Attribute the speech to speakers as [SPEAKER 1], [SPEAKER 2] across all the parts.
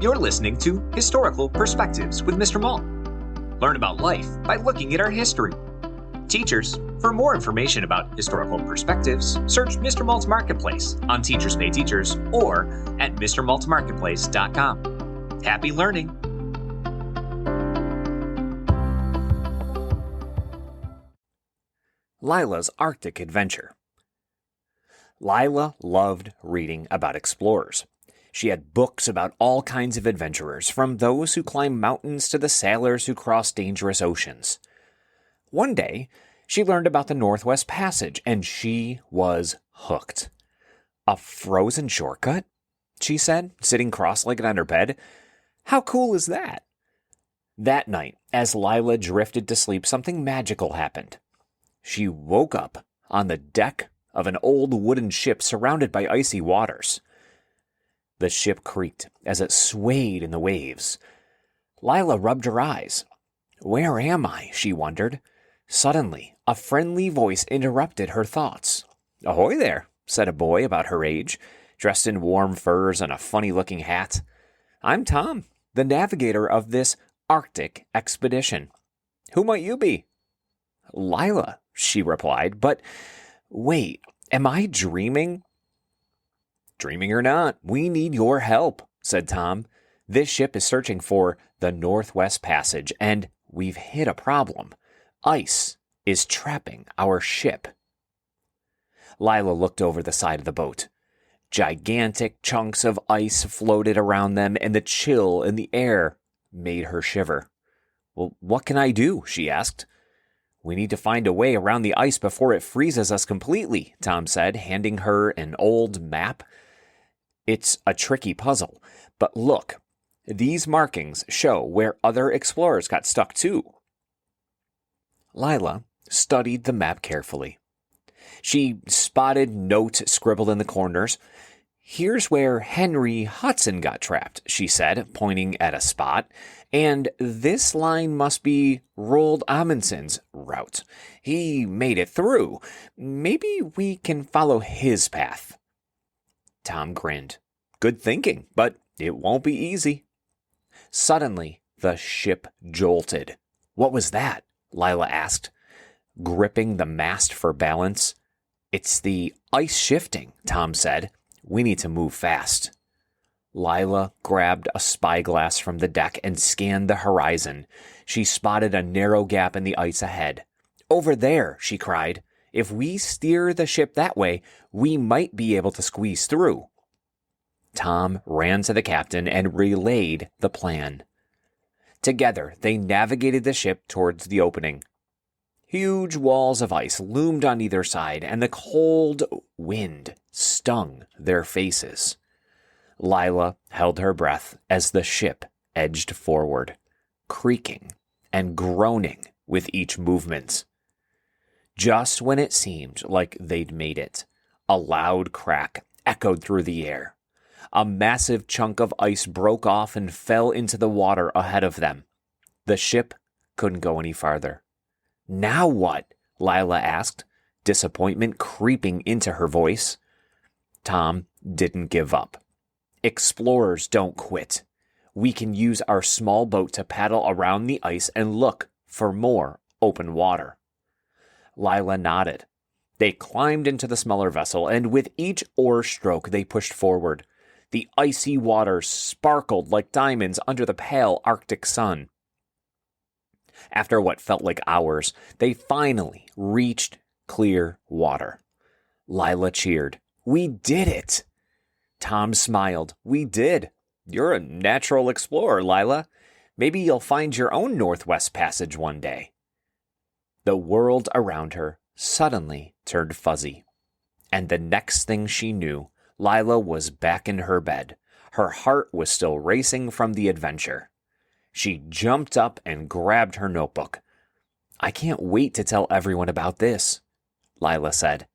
[SPEAKER 1] You're listening to Historical Perspectives with Mr. Malt. Learn about life by looking at our history. Teachers, for more information about historical perspectives, search Mr. Malt's Marketplace on Teachers Pay Teachers or at mrmaltmarketplace.com. Happy learning!
[SPEAKER 2] Lila's Arctic Adventure. Lila loved reading about explorers. She had books about all kinds of adventurers, from those who climb mountains to the sailors who cross dangerous oceans. One day, she learned about the Northwest Passage, and she was hooked. "A frozen shortcut?" she said, sitting cross-legged on her bed. "How cool is that?" That night, as Lila drifted to sleep, something magical happened. She woke up on the deck of an old wooden ship surrounded by icy waters. The ship creaked as it swayed in the waves. Lila rubbed her eyes. "Where am I?" she wondered. Suddenly, a friendly voice interrupted her thoughts. "Ahoy there," said a boy about her age, dressed in warm furs and a funny-looking hat. "I'm Tom, the navigator of this Arctic expedition. Who might you be?" "Lila," she replied, "but wait, am I dreaming?" "Dreaming or not, we need your help," said Tom. "This ship is searching for the Northwest Passage, and we've hit a problem. Ice is trapping our ship." Lila looked over the side of the boat. Gigantic chunks of ice floated around them, and the chill in the air made her shiver. "Well, what can I do?" she asked. "We need to find a way around the ice before it freezes us completely," Tom said, handing her an old map. "It's a tricky puzzle, but look, these markings show where other explorers got stuck too." Lila studied the map carefully. She spotted notes scribbled in the corners. "Here's where Henry Hudson got trapped," she said, pointing at a spot. "And this line must be Roald Amundson's route. He made it through. Maybe we can follow his path." Tom grinned. "Good thinking, but it won't be easy." Suddenly, the ship jolted. "What was that?" Lila asked, gripping the mast for balance. "It's the ice shifting," Tom said. "We need to move fast." Lila grabbed a spyglass from the deck and scanned the horizon. She spotted a narrow gap in the ice ahead. "Over there," she cried. "If we steer the ship that way, we might be able to squeeze through." Tom ran to the captain and relayed the plan. Together, they navigated the ship towards the opening. Huge walls of ice loomed on either side, and the cold wind stung their faces. Lila held her breath as the ship edged forward, creaking and groaning with each movement. Just when it seemed like they'd made it, a loud crack echoed through the air. A massive chunk of ice broke off and fell into the water ahead of them. The ship couldn't go any farther. "Now what?" Lila asked, disappointment creeping into her voice. Tom didn't give up. "Explorers don't quit. We can use our small boat to paddle around the ice and look for more open water." Lila nodded. They climbed into the smaller vessel, and with each oar stroke they pushed forward. The icy waters sparkled like diamonds under the pale Arctic sun. After what felt like hours, they finally reached clear water. Lila cheered. "We did it!" Tom smiled. "We did. You're a natural explorer, Lila. Maybe you'll find your own Northwest Passage one day." The world around her suddenly turned fuzzy. And the next thing she knew, Lila was back in her bed. Her heart was still racing from the adventure. She jumped up and grabbed her notebook. "I can't wait to tell everyone about this," Lila said.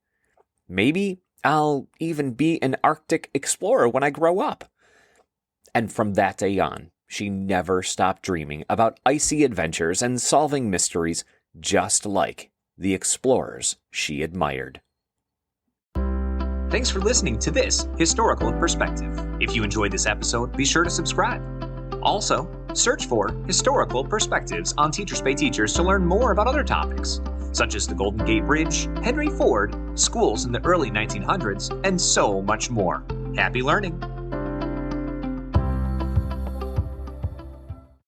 [SPEAKER 2] "Maybe I'll even be an Arctic explorer when I grow up." And from that day on, she never stopped dreaming about icy adventures and solving mysteries just like the explorers she admired.
[SPEAKER 1] Thanks for listening to this Historical Perspective. If you enjoyed this episode, be sure to subscribe. Also, search for Historical Perspectives on Teachers Pay Teachers to learn more about other topics, such as the Golden Gate Bridge, Henry Ford, schools in the early 1900s, and so much more. Happy learning!